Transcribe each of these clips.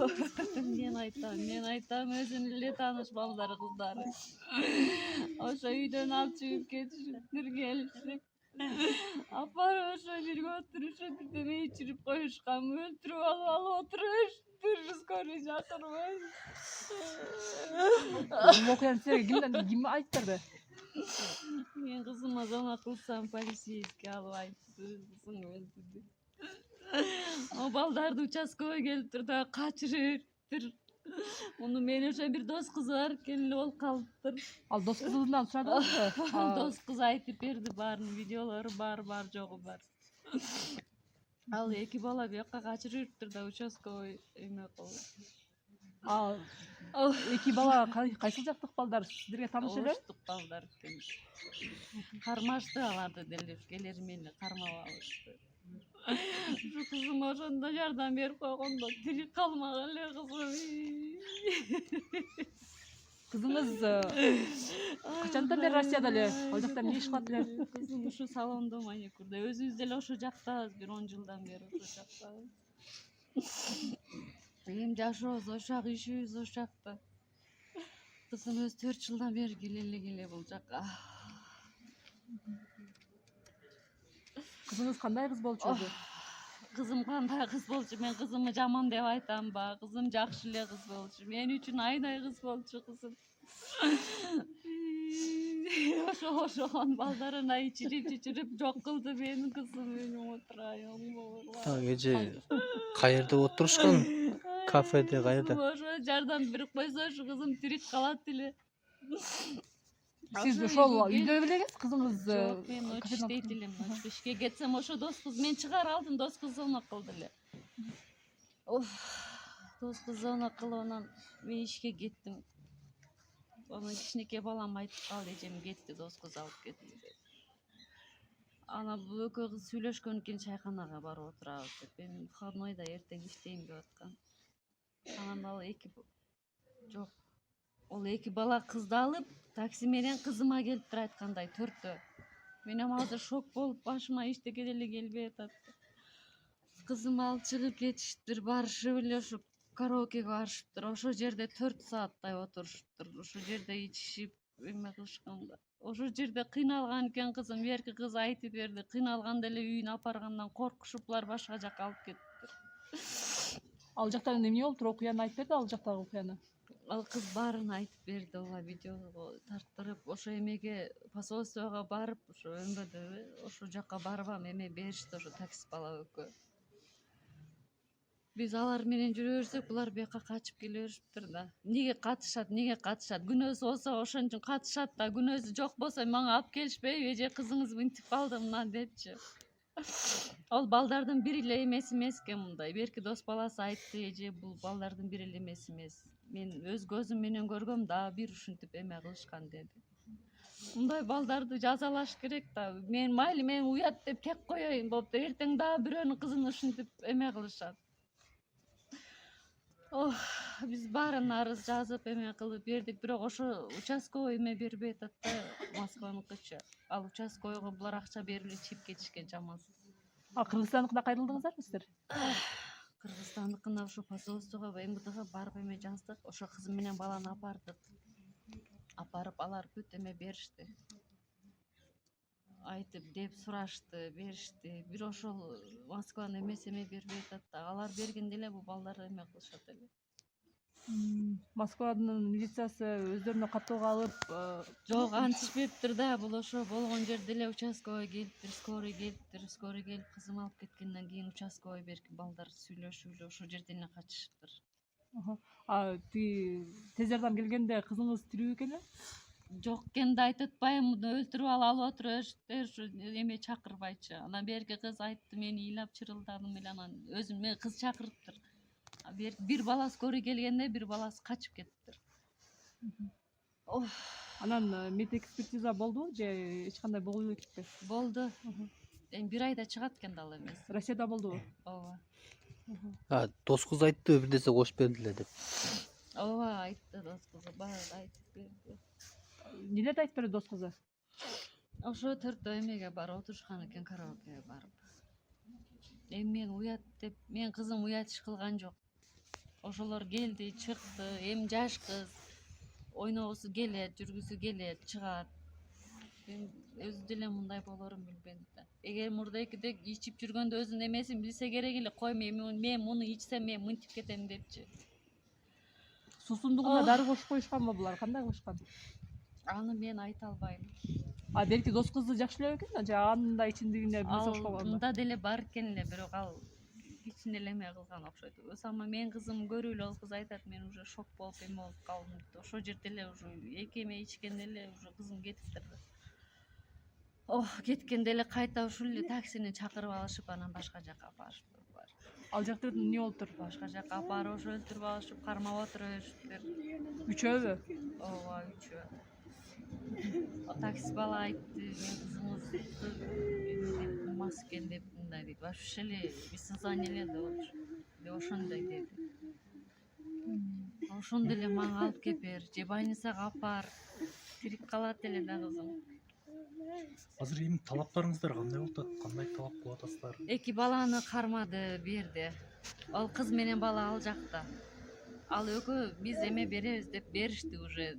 Men aytam özün ile tanış balları kızları. Oşo üyden alıp çıkıp ketişiptir gelişip. Apar oşo bir götürüşüp bir deme içirip koyuşkan öldürüp alıp oturuş. Dürüst konuş akırmay. Bu okuyan sizlerge kim aytırdı? Men kızıma zana kılsam polisiyeske alıp aytты. Kızın öldürdü. O baldardı uçaskoya gelip turda kaçırıptır. Onu men oşo bir dost kızı var eкен ol kalıptır. Al dost kızından soradыңызбы? Dost kız aytıp berdi barın videolары бар жоğu бар. Al iki bala buyakka kaçırıptır da uçaskoy эме кылып. Al iki bala kayсы жактык балдар сиздерге тааныш эле? Оштук балдар экен. Кармашты аларды деле келер мени кармап алышты. Şu kızım ошондо жардам берип койгондо тирик калмаган эле кызым. Kızınız kaçandan beri Rusya'da эле? Ал жакта эмне иш кылат эле? Kızım ушул салондо маникюрда. Өзүбүз деле ошо жактабыз бир 10 жылдан бери ошо жактабыз. Эми жашообуз ошак, ишибиз ошакта. Кызым өзү 4 жылдан бери келе бул жакка. Kızınız kандай kız болчу? Kızım kандай kız bolчу? Men kızımı жаман деп айтамбы? Kızım жакшы эле kız болчу. Men үчүн айдай kız болчу kızım. Ошогон балдарына ичирип жок кылды менин kızım. Менин отурайым. Gece kayırda oturuşkan kafede kayırda. Ошо жардам берип койсо şu kızım тирик калат эле. Siz ошол үйдө белеңиз кызыңыз Жок, мен очу иштейт элем. Ишке кетсем ошо дос кыз мен чыгара алдым, дос кыз звонок кылды эле. Дос кыз звонок кылып анан мен ишке кеттим. Анан кичинекей балам айтып калды, эжем кетти, дос кыз алып кетти деп. Анан бул экөө кыз сүйлөшкөн экен, чайканага барып отурабыз деп. Мен выходнойда эртең иштейм деп аткан. Анан ал жок. Ол эки бала кызды алып такси менен кызыма келиптир айткандай 4тө. Менен азыр шок болуп башыма эчтеке деле келбей атат. Кызымы алып чыгып кетишиптир, барышып эле ошо караокеге барышыптыр. Ошо жерде 4 сааттай отурушуптур. Ошо жерде ичишип эме кылышканда. Ошо жерде кыйналган экен кызым. Берки кыз айтып берди. Кыйналганда эле үйүнө апаргандан коркушуп булар башка жакка алып кетиптир. Ал жакта эмне болуптур? Окуяны айтып берди, ал жактагы окуяны. Ал кыз баарын айтып берди, ооба видеого тарттырып, ошо эмеге посольствого барып, ошо МВДбы, ошо жакка барбам, эме беришти ошо таксист бала экөө. Биз алар менен жүрө берсек, булар бияка качып келе беришиптир да. Неге катышат? Күнөөсү болсо ошон үчүн катышат да, күнөөсү жок болсо мага алып келишпейби, эже кызыңыз мынтип калды мына депчи. Ал балдардын бири эле эмес экен мындай. Берки дос баласы айтты, эже бул балдардын бири эле эмес. Мен өз көзүм менен көргөм да, бир ушинтип эме кылышкан деди. Мындай балдарды жазалаш керек да. Мен майли мен уят деп тек коеюн болуптур. Эртең дагы бирөөнүн кызын ушинтип эме кылышат. Биз баарын арыз жазып эме кылып бердик, бирок ошо участковый эме бербей атат да, Москваныкычы. Ал участковыйга булар акча берип эле чип кетишкен жамансыз. Кыргызстандыкына кайрылдыңыздарбы сиздер? Кыргызстандыкына ошо посольствого, МВДга барып эме жаздык. Ошо кызым менен баланы апардык. Апарып алар бүт эме беришти. Айтып деп сурашты, беришти. Бир ошол Москванын эмеси эме бербей атат да. Алар бергенде эле бул балдар эме кылышат эле. Москванын милициясы өздөрүнө каттоого алып, Жок, антишпептир да. Бул ошо болгон жерде эле участковый келиптир, скорый келип кызым алып кеткенден кийин участковый берки балдар сүйлөшүп эле ошо жерден эле качышыптыр. Тез жардам келгенде кызыңыз тирүү экен эле? Жок экенди айтып атпайбы, муну өлтүрүп алып отуруштер, ушу эме чакырбайчы. Анан берки кыз айтты, мен ыйлап чырылдадым эле, анан өзүм мен кыз чакырыптыр. Бир бала скорый келгенде, бир баласы качып кетиптир. Анан медэкспертиза болдубу же эч кандай болбой кетти? Болду. Эми 1 айда чыгат экен да ал эмес. Россияда болдубу? Ооба. Дос кыз айтты, бир нерсе кошуп бердиле деп. Ооба, айтты дос кызы, баары айтып берди. Эмне айтып берди дос кызы? Ошо 4тө эмеге барып отурушкан экен, караокеге барып. Эми мен уят деп, мен кызым уят иш кылган жок. Ошолор келди, чыкты. Эми жаш кыз ойногусу келет, жүргүсү келет, чыгат. Мен өзү деле мындай болорун билбедим да. Эгер мурдакидек ичип жүргөндө өзүнүн эмесин билсе керек эле, кой мен муну ичсем мен мынтип кетем депчи. Суусундугуна дары кошуп коюшканбы булар? Кандай кылышкан? Аны мен айта албайм. Белки дос кызды жакшы эле экен да, же анын да ичимдигине эмес кошконбу? Анда деле бар экен эле, бирок ал кичине эле эме кылган окшойт. Сама менин кызым көрүп эле ал кыз айтат, мен уже шок болуп эме болуп калдым. Ошол жерде эле уже эки эме ичкенде эле уже кызым кетиптир. Кеткенде эле кайта ушул эле таксини чакырып алышып, анан башка жакка алып барышыптыр. Ал жакта эмне болуптур? Башка жакка алып барып ошо өлтүрүп алышып, кармап отуруптур. Үчөөбү? Ооба, үчөө. Такси бала айтты, мен кызыңызды мас экен деп мындай дейт. Вообще эле без сознания эле болчу. Деп ошондой деди. Ошондо эле мага алып кеп бер, же больницага алып бар. Тирик калат эле да кызым. Азыр эми талаптарыңыздар кандай болуп атат? Кандай талап кылып атасыздар? Эки баланы кармады, берди. Ал кыз менен бала ал жакта. Ал экөө биз эме беребиз деп беришти уже.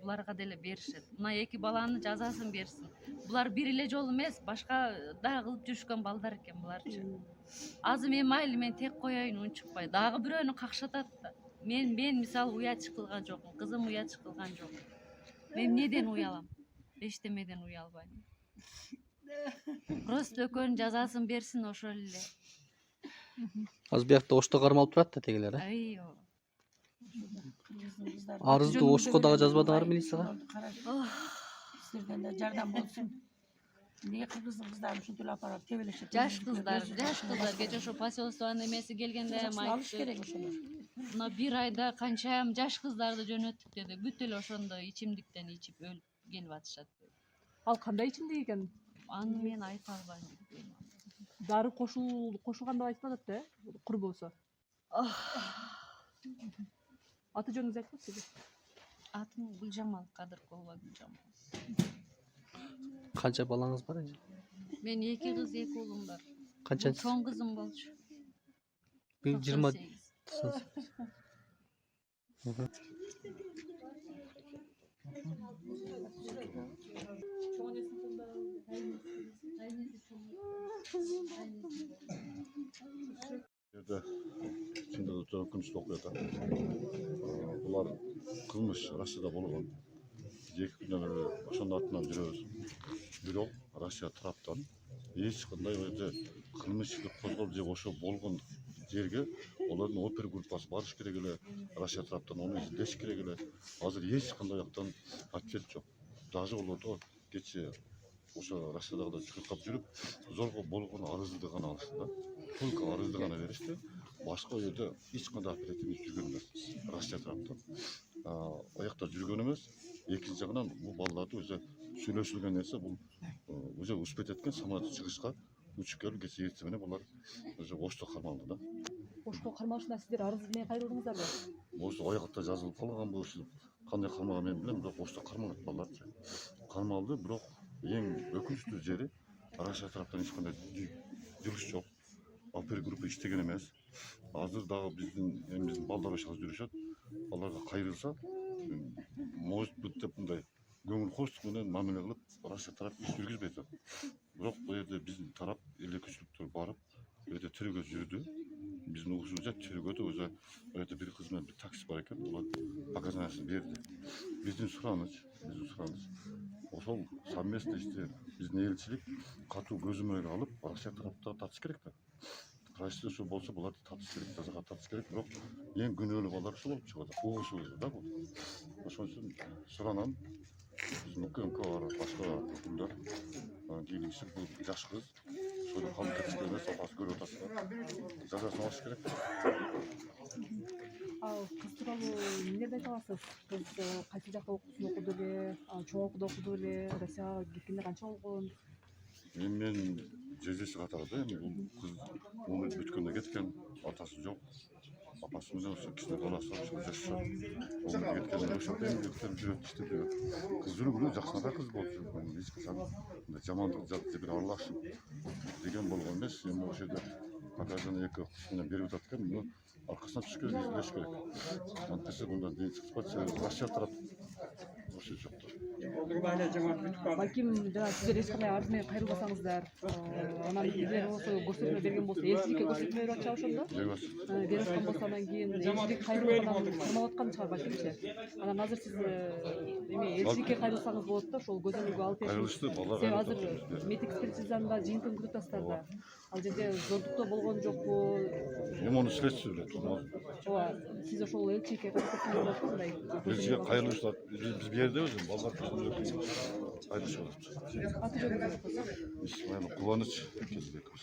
Буларга деле беришет. Мына эки баланын жазасын берсин. Булар бир эле жол эмес, башка да кылып жүрүшкөн балдар экен буларчы. Азыр мен майли мен тек коеюн, унчукпай. Дагы бирөөнү какшатат да. Мен мисалы уятчык кылган жокмун, кызым уятчык кылган жок. Мен эмнеден уялам? Эчтемеден уялбайм. Просто экөөнүн жазасын берсин, ошол эле. Азыр биякта ошто кармалып турат да тегилер, Айо. Арызды ошко дагы жазбадыңар милицияга? Сіздерден де жардам болсын. Неге кыргыздын кыздарын ушинтип алып барып тебелешет? Жаш кыздар. Кече ошо поселствонун эмеси келгенде Алыш керек ошолор. Мына бир айда канча жаш кыздарды жөнөттүк деди. Бүт эле ошондо ичимдиктен ичип өлүп келип атышат. Ал кандай ичимдик экен? Аны мен айта албайм. Дары кошулган деп айтып атат да, курбосу. Аты жөнүңүздү айтыңызчы. Атым Гүлжамал, Кадыркулова Гүлжамал. Канча балаңыз бар эже? Мен эки кыз, эки уулум бар. Канчанчы? Чоң кызым болчу. 20. Жерде içinde de ökünçlü okuyordu. Bunlar kılmış, Rusya'da болгон. Екі күннен бері ошондун артынан жүрөбүз. Бирок Россия тараптан эч кандай өзү кылмыштык козголуп же ошо болгон жерге олардын опер группасы барыш керек эле. Россия тараптан ону издеш керек эле. Азыр эч кандай жактан ответ жок. Даже олордо кечээ ошо Россиядагы чыккап жүрүп, зорго болгон арызды гана алышты да. Только арызды гана беришти. Башка жерде эч кандай оперативный жүргөн эмес. Россия тараптан. Аякта жүргөн эмес. Экинчи жагынан бул балдарды өзү сүйлөшүлгөн нерсе бул өзү успеть эткен самолет чыгышка учуп келип кечээ эртең менен булар өзү ошто кармалды да. Ошто кармалышына сиздер арыз менен кайрылдыңыздарбы? Ошо аякта жазылып калган болчу. Кандай кармаган мен билем, бирок ошто кармалат балдарды. Кармалды, бирок эң өкүнүчтүү жери Россия тараптан эч кандай жылыш жок. Опер группа иштеген эмес. Азыр дагы биздин балдар ошол жүрүшөт. Аларга кайрылса, может быть деп мындай көңүл коштук менен мамиле кылып Россия тарап иш жүргүзбөйт. Бирок бул жерде биздин тарап эле күчтүктөр барып, бул жерде тергөө жүрдү. Биздин угушубузда тергөөдө өзү бир кыз менен бир такси бар экен, булар показаниясын берди. Биздин сураныч ошол совместно биздин элчилик катуу көзөмөлгө алып, Россия тараптагы татыш керек да. Правительство болсо буларды татыш керек, жазага татыш керек, бирок эң күнөөлүү балдар ушул болуп чыгат. Угушубуз да бул. Ошон үчүн суранам биздин УКМК бар, башка өкүлдөр келишип бул жаш кыз ошол калып кетишкен эмес, апасы көрүп атасыздар. Жазасын алыш керек. Ал кыз тууралуу эмнелерди айта аласыз? Кыз кайсы жакта окуусун окуду эле, чоң окууда окуду эле, Россияга кеткенде канча болгон? Мен жездеси катарда эми бул кыз умур бүткөндө кеткен, атасы жок. Апасы менен ошо кичине баласы бар, жашашат. Умур кеткенде ошо эмгектенип жүрөт, иштеп жүрөт. Кыз жүрүгүнө жакшынакай кыз болчу. Эч качан жамандык жакты бир аралашып деген болгон эмес. Эми ошол жерде показания эки менен берип атат экен. Arkasına tuş керек, izleş керек. Antesi bundan değil çıkıспatsa Rusya taraf ошо жокто. Балким жана сиздер эч кандай арыз менен кайрылбасаңыздар, анан эгер болсо көрсөтмө берген болсо, элчиликке көрсөтмө берип атчабы ошондо? Берип аткан болсо анан кийин элчилик кайрылуудан кармап аткан чыгар балкимчи. Анан азыр сиз эме элчиликке кайрылсаңыз болот да, ошол көзөмөлгө алып берип. Кайрылышты балдар Себеби азыр медэкспертизанын жыйынтыгын күтүп атасыздар да. Ал жерде зордуктоо болгон жокпу? Эми аны следствие билет. Ооба, сиз ошол элчиликке кайрылсаңыз болот да, мындай. Элчиге кайрылышты биз бу жерде өзү балдар кайрылышып атат. Аты жөнүңүз Исмаил Кубаныч Кезбеков.